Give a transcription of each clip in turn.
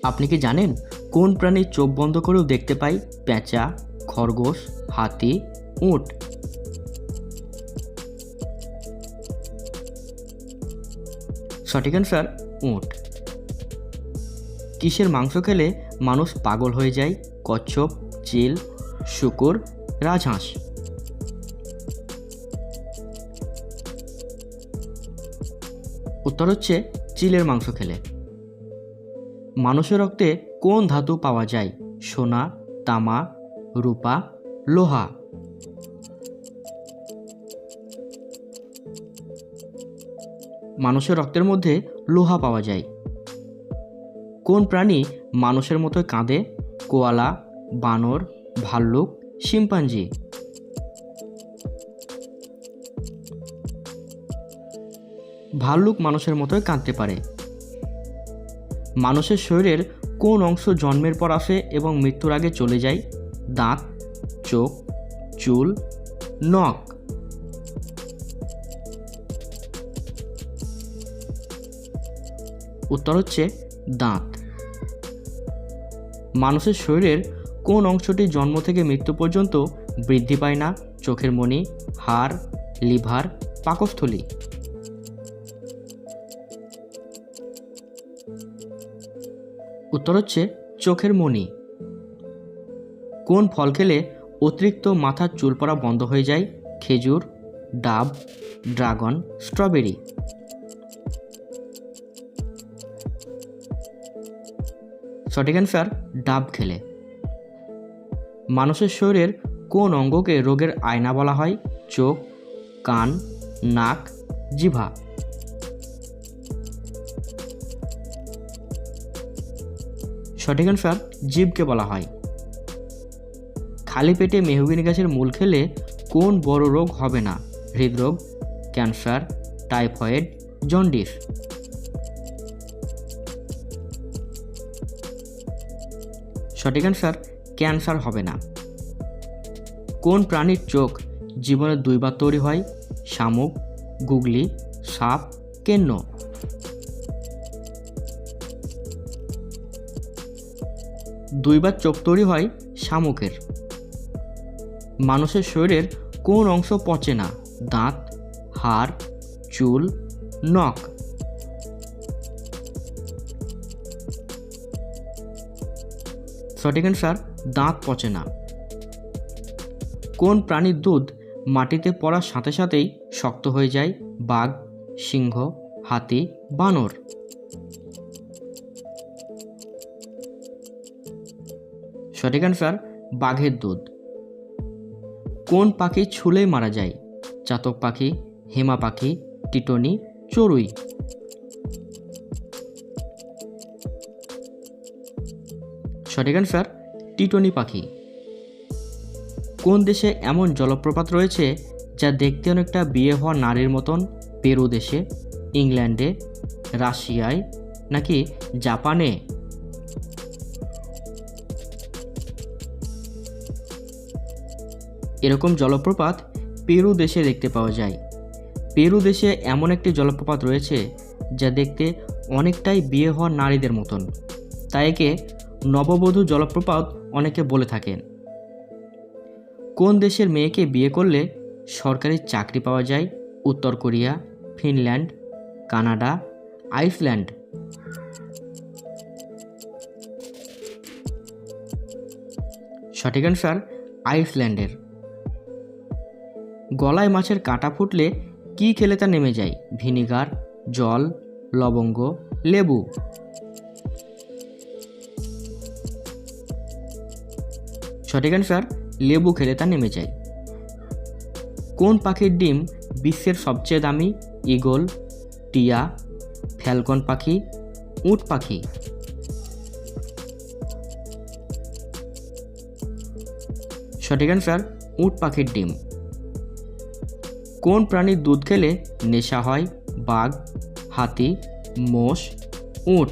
আপনি কি জানেন কোন প্রাণী চোখ বন্ধ করেও দেখতে পায়? পেঁচা, খরগোশ, হাতি, উট। সঠিক অ্যান্সার উট। কিসের মাংস খেলে মানুষ পাগল হয়ে যায়? কচ্ছপ, চিল, শূকর, রাজহাঁস। উত্তর হচ্ছে চিলের মাংস খেলে। মানুষের রক্তে কোন ধাতু পাওয়া যায়? সোনা, তামা, রূপা, লোহা। মানুষের রক্তের মধ্যে লোহা পাওয়া যায়। কোন প্রাণী মানুষের মতো কাঁদে? কোয়ালা, বানর, ভাল্লুক, শিম্পাঞ্জি। ভাল্লুক মানুষের মতোই কাঁদতে পারে। মানুষের শরীরের কোন অংশ জন্মের পর আসে এবং মৃত্যুর আগে চলে যায়? দাঁত, চোখ, চুল, নখ। উত্তর হচ্ছে দাঁত। মানুষের শরীরের কোন অংশটি জন্ম থেকে মৃত্যু পর্যন্ত বৃদ্ধি পায় না? চোখের মণি, হাড়, লিভার, পাকস্থলী। উত্তর হচ্ছে চোখের মণি। কোন ফল খেলে অতিরিক্ত মাথার চুল পড়া বন্ধ হয়ে যায়? খেজুর, ডাব, ড্রাগন, স্ট্রবেরি। সঠিক অ্যান্সার ডাব খেলে। মানুষের শরীরের কোন অঙ্গকে রোগের আয়না বলা হয়? চোখ, কান, নাক, জিহ্বা। সঠিক অ্যান্সার জিভকে বলা হয়। খালি পেটে মেহগিনি গাছের মূল খেলে কোন বড় রোগ হবে না? হৃদরোগ, ক্যান্সার, টাইফয়েড, জন্ডিস। সঠিক অ্যান্সার ক্যান্সার হবে না। কোন প্রাণীর চোখ জীবনে দুইবার তৈরি হয়? শামুক, গুগলি, সাপ, কেন্ন। দুইবার চোখ তৈরি হয় শামুকের। মানুষের শরীরের কোন অংশ পচে না? দাঁত, হাড়, চুল, নখ। সঠিক অ্যান্সার দাঁত পচে না। কোন প্রাণীর দুধ মাটিতে পড়ার সাথে সাথেই শক্ত হয়ে যায়? বাঘ, সিংহ, হাতি, বানর। সঠিক অ্যান্সার বাঘের দুধ। কোন পাখি ছুলেই মারা যায়? চাতক পাখি, হেমা পাখি, টিটনি, চড়ুই। সঠিক অ্যান্সার টিটনি পাখি। কোন দেশে এমন জলপ্রপাত রয়েছে যা দেখতে অনেকটা বিয়ে হওয়া নারীর মতন? পেরু দেশে, ইংল্যান্ডে, রাশিয়ায় নাকি জাপানে? এরকম জলপ্রপাত পেরু দেশে দেখতে পাওয়া যায়। পেরু দেশে এমন একটি জলপ্রপাত রয়েছে যা দেখতে অনেকটাই বিয়ে হওয়া নারীদের মতন, তাই একে নববধূ জলপ্রপাত অনেকে বলে থাকেন। কোন দেশের মেয়েকে বিয়ে করলে সরকারি চাকরি পাওয়া যায়? উত্তর কোরিয়া, ফিনল্যান্ড, কানাডা, আইসল্যান্ড। সঠিক অ্যান্সার আইসল্যান্ডের। গলায় মাছের কাঁটা ফুটলে কি খেলে তা নেমে যায়? ভিনিগার, জল, লবঙ্গ, লেবু। সঠিক অ্যান্সার লেবু খেলে তা নেমে যায়। কোন পাখির ডিম বিশ্বের সবচেয়ে দামি? ঈগল, টিয়া, ফ্যালকন পাখি, উট পাখি। সঠিক অ্যান্সার উট পাখির ডিম। কোন প্রাণীর দুধ খেলে নেশা হয়? বাঘ, হাতি, মোষ, উট।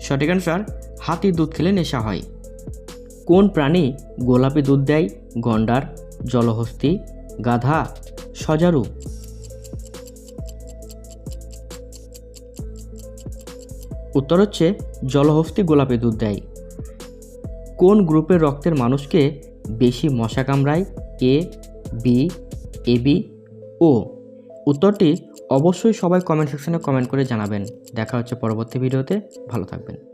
সঠিক অ্যান্সার হাতির দুধ খেলে নেশা হয়। কোন প্রাণী গোলাপি দুধ দেয়? গন্ডার, জলহস্তী, গাধা, সজারু। উত্তর হচ্ছে জলহস্তী গোলাপি দুধ দেয়। কোন গ্রুপের রক্তের মানুষকে বেশি মশা কামড়ায়? এ, বি, এবি, ও। উত্তরটি অবশ্যই সবাই কমেন্ট সেকশনে কমেন্ট করে জানাবেন। দেখা হচ্ছে পরবর্তী ভিডিওতে। ভালো থাকবেন।